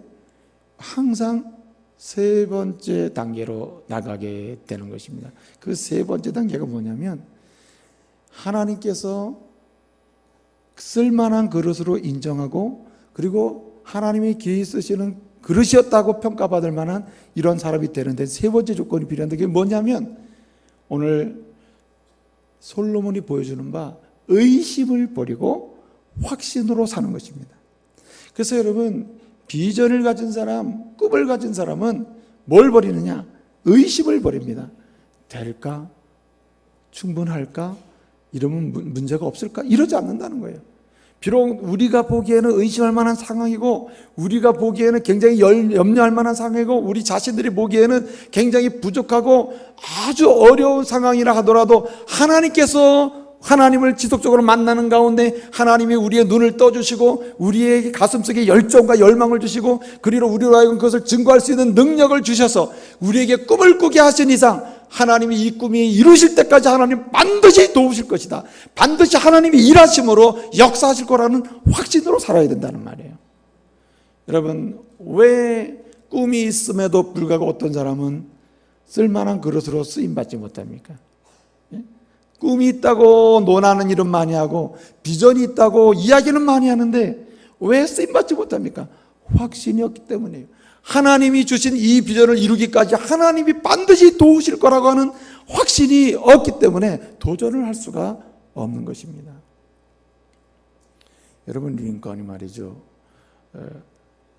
[SPEAKER 1] 항상 세 번째 단계로 나가게 되는 것입니다. 그 세 번째 단계가 뭐냐면, 하나님께서 쓸만한 그릇으로 인정하고, 그리고 하나님이 귀히 쓰시는 그릇이었다고 평가받을 만한 이런 사람이 되는데 세 번째 조건이 필요한데, 그게 뭐냐면 오늘 솔로몬이 보여주는 바 의심을 버리고 확신으로 사는 것입니다. 그래서 여러분, 비전을 가진 사람, 꿈을 가진 사람은 뭘 버리느냐? 의심을 버립니다. 될까? 충분할까? 이러면 문제가 없을까? 이러지 않는다는 거예요. 비록 우리가 보기에는 의심할 만한 상황이고, 우리가 보기에는 굉장히 염려할 만한 상황이고, 우리 자신들이 보기에는 굉장히 부족하고 아주 어려운 상황이라 하더라도 하나님께서 하나님을 지속적으로 만나는 가운데 하나님이 우리의 눈을 떠주시고 우리의 가슴속에 열정과 열망을 주시고, 그리고 우리로 하여금 그것을 증거할 수 있는 능력을 주셔서 우리에게 꿈을 꾸게 하신 이상 하나님이 이 꿈이 이루실 때까지 하나님 반드시 도우실 것이다. 반드시 하나님이 일하심으로 역사하실 거라는 확신으로 살아야 된다는 말이에요. 여러분, 왜 꿈이 있음에도 불구하고 어떤 사람은 쓸만한 그릇으로 쓰임받지 못합니까? 꿈이 있다고 논하는 일은 많이 하고 비전이 있다고 이야기는 많이 하는데 왜 쓰임받지 못합니까? 확신이 없기 때문이에요. 하나님이 주신 이 비전을 이루기까지 하나님이 반드시 도우실 거라고 하는 확신이 없기 때문에 도전을 할 수가 없는 것입니다. 여러분, 링컨이 말이죠,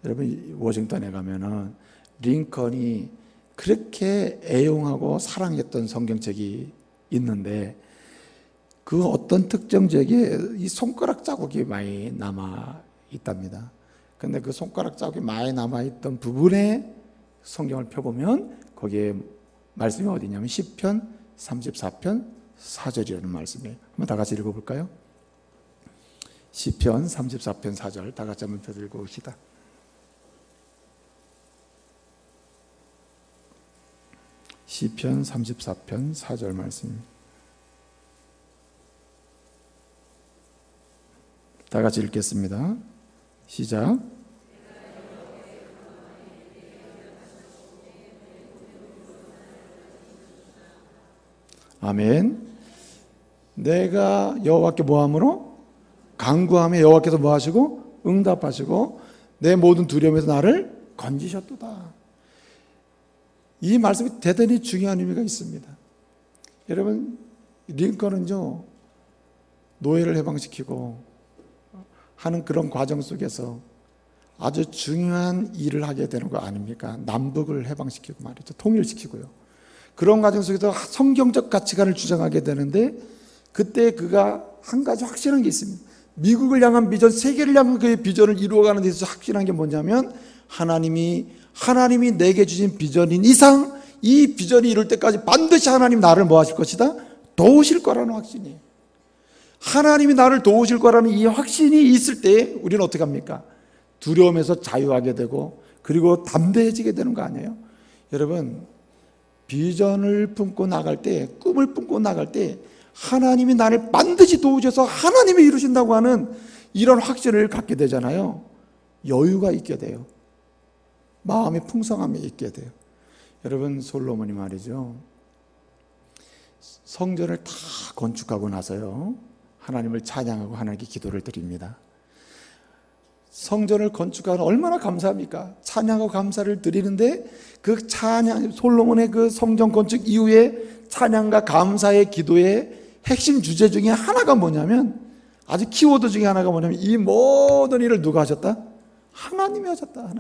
[SPEAKER 1] 여러분 워싱턴에 가면은 링컨이 그렇게 애용하고 사랑했던 성경책이 있는데, 그 어떤 특정 지역에 이 손가락 자국이 많이 남아 있답니다. 근데 그 손가락 자국이 많이 남아있던 부분에 성경을 펴보면 거기에 말씀이 어디냐면 시편 34편 4절이라는 말씀이에요. 한번 다 같이 읽어볼까요? 시편 34편 4절 다 같이 한번 펴서 읽어봅시다. 시편 34편 4절 말씀입니다. 다 같이 읽겠습니다. 시작. 아멘. 내가 여호와께 뭐함으로? 간구하며 여호와께서 뭐하시고? 응답하시고 내 모든 두려움에서 나를 건지셨도다. 이 말씀이 대단히 중요한 의미가 있습니다. 여러분, 링컨은요 노예를 해방시키고 하는 그런 과정 속에서 아주 중요한 일을 하게 되는 거 아닙니까? 남북을 해방시키고 말이죠. 통일시키고요. 그런 과정 속에서 성경적 가치관을 주장하게 되는데 그때 그가 한 가지 확실한 게 있습니다. 미국을 향한 비전, 세계를 향한 그의 비전을 이루어가는 데 있어서 확실한 게 뭐냐면 하나님이 내게 주신 비전인 이상 이 비전이 이룰 때까지 반드시 하나님 나를 뭐 하실 것이다? 도우실 거라는 확신이에요. 하나님이 나를 도우실 거라는 이 확신이 있을 때 우리는 어떻게 합니까? 두려움에서 자유하게 되고 그리고 담대해지게 되는 거 아니에요? 여러분, 비전을 품고 나갈 때, 꿈을 품고 나갈 때 하나님이 나를 반드시 도우셔서 하나님이 이루신다고 하는 이런 확신을 갖게 되잖아요. 여유가 있게 돼요. 마음의 풍성함이 있게 돼요. 여러분, 솔로몬이 말이죠, 성전을 다 건축하고 나서요 하나님을 찬양하고 하나님께 기도를 드립니다. 성전을 건축하는 얼마나 감사합니까? 찬양하고 감사를 드리는데 그 찬양, 솔로몬의 그 성전 건축 이후에 찬양과 감사의 기도의 핵심 주제 중에 하나가 뭐냐면, 아주 키워드 중에 하나가 뭐냐면, 이 모든 일을 누가 하셨다? 하나님이 하셨다.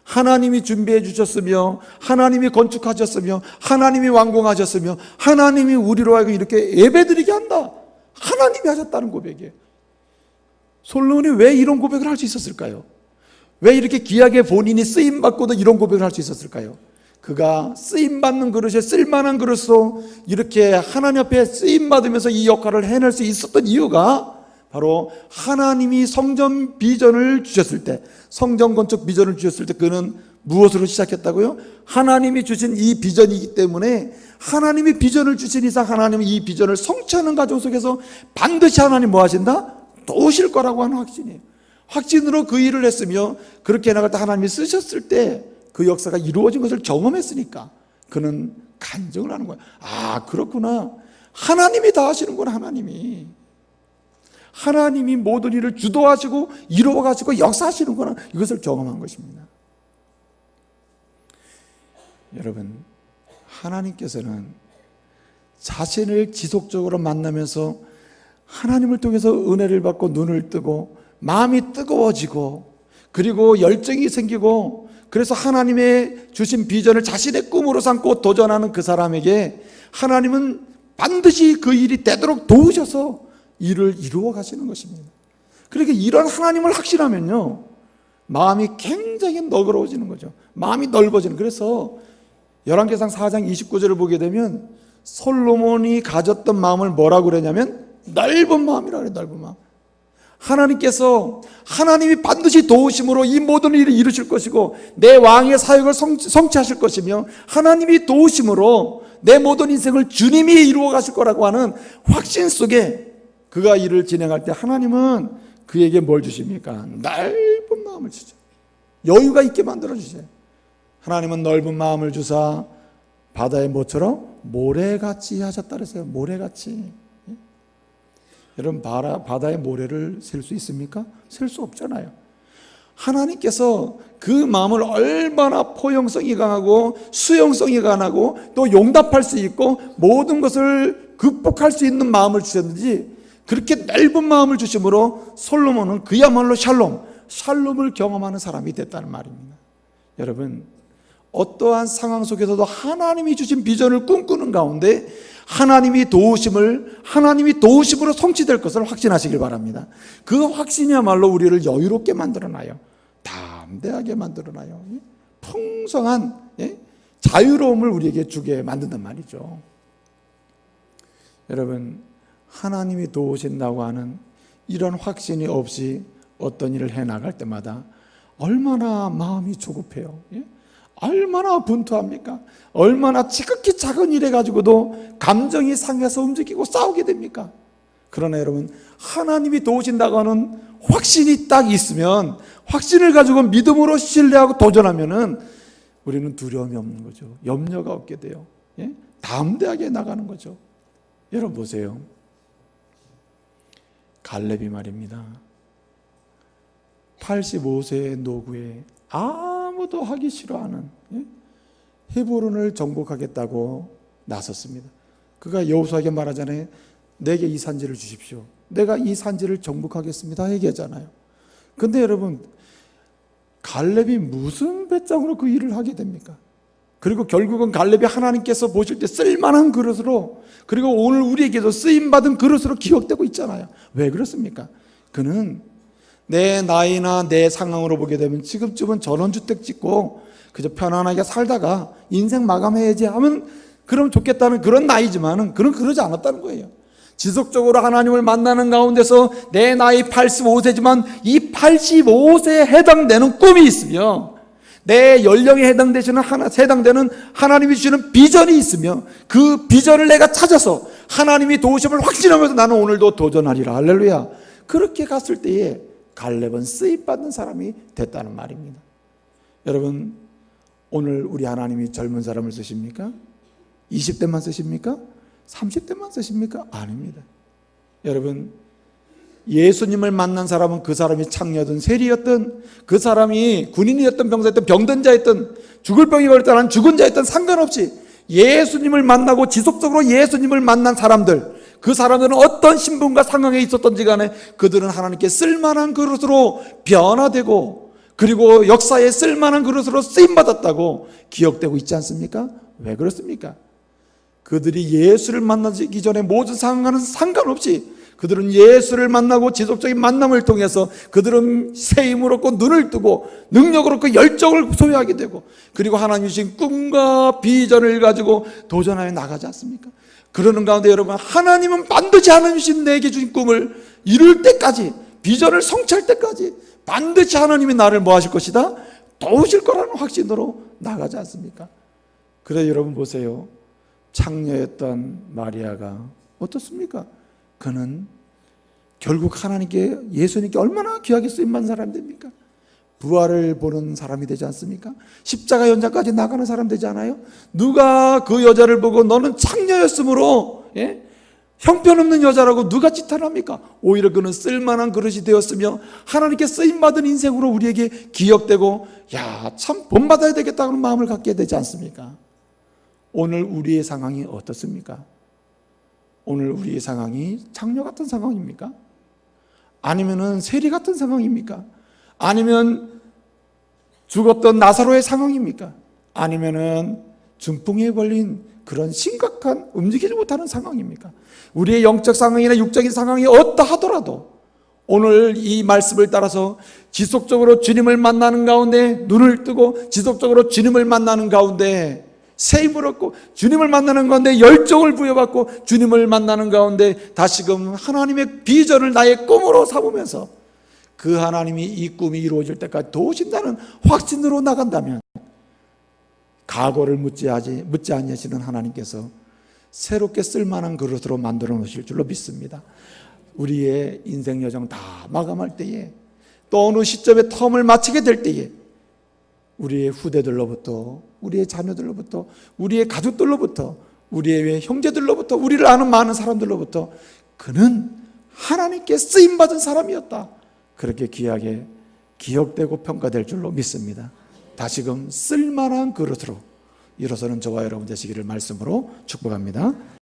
[SPEAKER 1] 하나님이 준비해 주셨으며 하나님이 건축하셨으며 하나님이 완공하셨으며 하나님이 우리로 하여금 이렇게 예배드리게 한다. 하나님이 하셨다는 고백이에요. 솔로몬이 왜 이런 고백을 할 수 있었을까요? 왜 이렇게 귀하게 본인이 쓰임받고도 이런 고백을 할 수 있었을까요? 그가 쓰임받는 그릇에 쓸만한 그릇으로 이렇게 하나님 앞에 쓰임받으면서 이 역할을 해낼 수 있었던 이유가 바로 하나님이 성전 비전을 주셨을 때, 성전 건축 비전을 주셨을 때 그는 무엇으로 시작했다고요? 하나님이 주신 이 비전이기 때문에 하나님이 비전을 주신 이상 하나님이 이 비전을 성취하는 과정 속에서 반드시 하나님 뭐 하신다? 도우실 거라고 하는 확신이에요. 확신으로 그 일을 했으며 그렇게 나갈 때 하나님이 쓰셨을 때 그 역사가 이루어진 것을 경험했으니까 그는 간증을 하는 거예요. 아, 그렇구나. 하나님이 다 하시는구나. 하나님이 모든 일을 주도하시고 이루어가시고 역사하시는구나. 이것을 경험한 것입니다. 여러분, 하나님께서는 자신을 지속적으로 만나면서 하나님을 통해서 은혜를 받고 눈을 뜨고 마음이 뜨거워지고 그리고 열정이 생기고 그래서 하나님의 주신 비전을 자신의 꿈으로 삼고 도전하는 그 사람에게 하나님은 반드시 그 일이 되도록 도우셔서 일을 이루어 가시는 것입니다. 그러니까 이런 하나님을 확신하면요 마음이 굉장히 너그러워지는 거죠. 마음이 넓어지는. 그래서 열왕기상 4장 29절을 보게 되면 솔로몬이 가졌던 마음을 뭐라고 그러냐면 넓은 마음이라고 그래요. 넓은 마음. 하나님께서 하나님이 반드시 도우심으로 이 모든 일을 이루실 것이고 내 왕의 사역을 성취하실 것이며 하나님이 도우심으로 내 모든 인생을 주님이 이루어 가실 거라고 하는 확신 속에 그가 일을 진행할 때 하나님은 그에게 뭘 주십니까? 넓은 마음을 주죠. 여유가 있게 만들어 주세요. 하나님은 넓은 마음을 주사 바다의 모처럼 모래같이 하셨다 그랬어요. 모래같이. 여러분, 바다의 모래를 셀 수 있습니까? 셀 수 없잖아요. 하나님께서 그 마음을 얼마나 포용성이 강하고 수용성이 강하고 또 용납할 수 있고 모든 것을 극복할 수 있는 마음을 주셨는지 그렇게 넓은 마음을 주심으로 솔로몬은 그야말로 샬롬을 경험하는 사람이 됐다는 말입니다. 여러분, 어떠한 상황 속에서도 하나님이 주신 비전을 꿈꾸는 가운데 하나님이 도우심으로 성취될 것을 확신하시길 바랍니다. 그 확신이야말로 우리를 여유롭게 만들어놔요. 담대하게 만들어놔요. 풍성한 자유로움을 우리에게 주게 만든단 말이죠. 여러분, 하나님이 도우신다고 하는 이런 확신이 없이 어떤 일을 해나갈 때마다 얼마나 마음이 조급해요. 예? 얼마나 분투합니까? 얼마나 지극히 작은 일에 가지고도 감정이 상해서 움직이고 싸우게 됩니까? 그러나 여러분, 하나님이 도우신다고 하는 확신이 딱 있으면, 확신을 가지고 믿음으로 신뢰하고 도전하면은 우리는 두려움이 없는 거죠. 염려가 없게 돼요. 예? 담대하게 나가는 거죠. 여러분 보세요. 갈렙이 말입니다. 85세의 노구에 아무도 하기 싫어하는 헤브론을 정복하겠다고 나섰습니다. 그가 여호수아에게 말하잖아요. 내게 이 산지를 주십시오. 내가 이 산지를 정복하겠습니다 얘기하잖아요. 근데 여러분, 갈렙이 무슨 배짱으로 그 일을 하게 됩니까? 그리고 결국은 갈렙이 하나님께서 보실 때 쓸만한 그릇으로, 그리고 오늘 우리에게도 쓰임받은 그릇으로 기억되고 있잖아요. 왜 그렇습니까? 그는 내 나이나 내 상황으로 보게 되면 지금쯤은 전원주택 짓고 그저 편안하게 살다가 인생 마감해야지 하면 그러면 좋겠다는 그런 나이지만은 그는 그러지 않았다는 거예요. 지속적으로 하나님을 만나는 가운데서 내 나이 85세지만 이 85세에 해당되는 꿈이 있으며 내 연령에 해당되는 하나님이 주시는 비전이 있으며 그 비전을 내가 찾아서 하나님이 도우심을 확신하면서 나는 오늘도 도전하리라. 할렐루야. 그렇게 갔을 때에 갈렙은 쓰임받는 사람이 됐다는 말입니다. 여러분, 오늘 우리 하나님이 젊은 사람을 쓰십니까? 20대만 쓰십니까? 30대만 쓰십니까? 아닙니다. 여러분, 예수님을 만난 사람은 그 사람이 창녀든 세리였든, 그 사람이 군인이었든 병사였든 병든 자였든 죽을 병이 걸렸든 안 죽은 자였든 상관없이 예수님을 만나고 지속적으로 예수님을 만난 사람들, 그 사람들은 어떤 신분과 상황에 있었던지 간에 그들은 하나님께 쓸만한 그릇으로 변화되고 그리고 역사에 쓸만한 그릇으로 쓰임받았다고 기억되고 있지 않습니까? 왜 그렇습니까? 그들이 예수를 만나기 전에 모든 상황과는 상관없이 그들은 예수를 만나고 지속적인 만남을 통해서 그들은 새 힘을 얻고 눈을 뜨고 능력을 얻고 열정을 소유하게 되고 그리고 하나님 주신 꿈과 비전을 가지고 도전하여 나가지 않습니까? 그러는 가운데 여러분, 하나님은 반드시 하나님 주신 내게 주신 꿈을 이룰 때까지, 비전을 성취할 때까지 반드시 하나님이 나를 뭐 하실 것이다? 도우실 거라는 확신으로 나가지 않습니까? 그래 여러분 보세요. 창녀였던 마리아가 어떻습니까? 그는 결국 하나님께, 예수님께 얼마나 귀하게 쓰임받는 사람이 됩니까? 부활을 보는 사람이 되지 않습니까? 십자가 현장까지 나가는 사람 되지 않아요? 누가 그 여자를 보고 너는 창녀였으므로 형편없는 여자라고 누가 지탄합니까? 오히려 그는 쓸만한 그릇이 되었으며 하나님께 쓰임받은 인생으로 우리에게 기억되고 야, 참 본받아야 되겠다 그런 마음을 갖게 되지 않습니까? 오늘 우리의 상황이 어떻습니까? 오늘 우리의 상황이 창녀 같은 상황입니까? 아니면은 세리 같은 상황입니까? 아니면 죽었던 나사로의 상황입니까? 아니면은 중풍에 걸린 그런 심각한 움직이지 못하는 상황입니까? 우리의 영적 상황이나 육적인 상황이 어떠 하더라도 오늘 이 말씀을 따라서 지속적으로 주님을 만나는 가운데 눈을 뜨고 지속적으로 주님을 만나는 가운데 새 힘을 얻고 주님을 만나는 가운데 열정을 부여받고 주님을 만나는 가운데 다시금 하나님의 비전을 나의 꿈으로 삼으면서 그 하나님이 이 꿈이 이루어질 때까지 도우신다는 확신으로 나간다면 과거를 묻지 아니하시는 하나님께서 새롭게 쓸만한 그릇으로 만들어 놓으실 줄로 믿습니다. 우리의 인생 여정 다 마감할 때에 또 어느 시점에 텀을 마치게 될 때에 우리의 후대들로부터, 우리의 자녀들로부터, 우리의 가족들로부터, 우리의 형제들로부터, 우리를 아는 많은 사람들로부터 그는 하나님께 쓰임받은 사람이었다, 그렇게 귀하게 기억되고 평가될 줄로 믿습니다. 다시금 쓸만한 그릇으로 일어서는 저와 여러분 되시기를 말씀으로 축복합니다.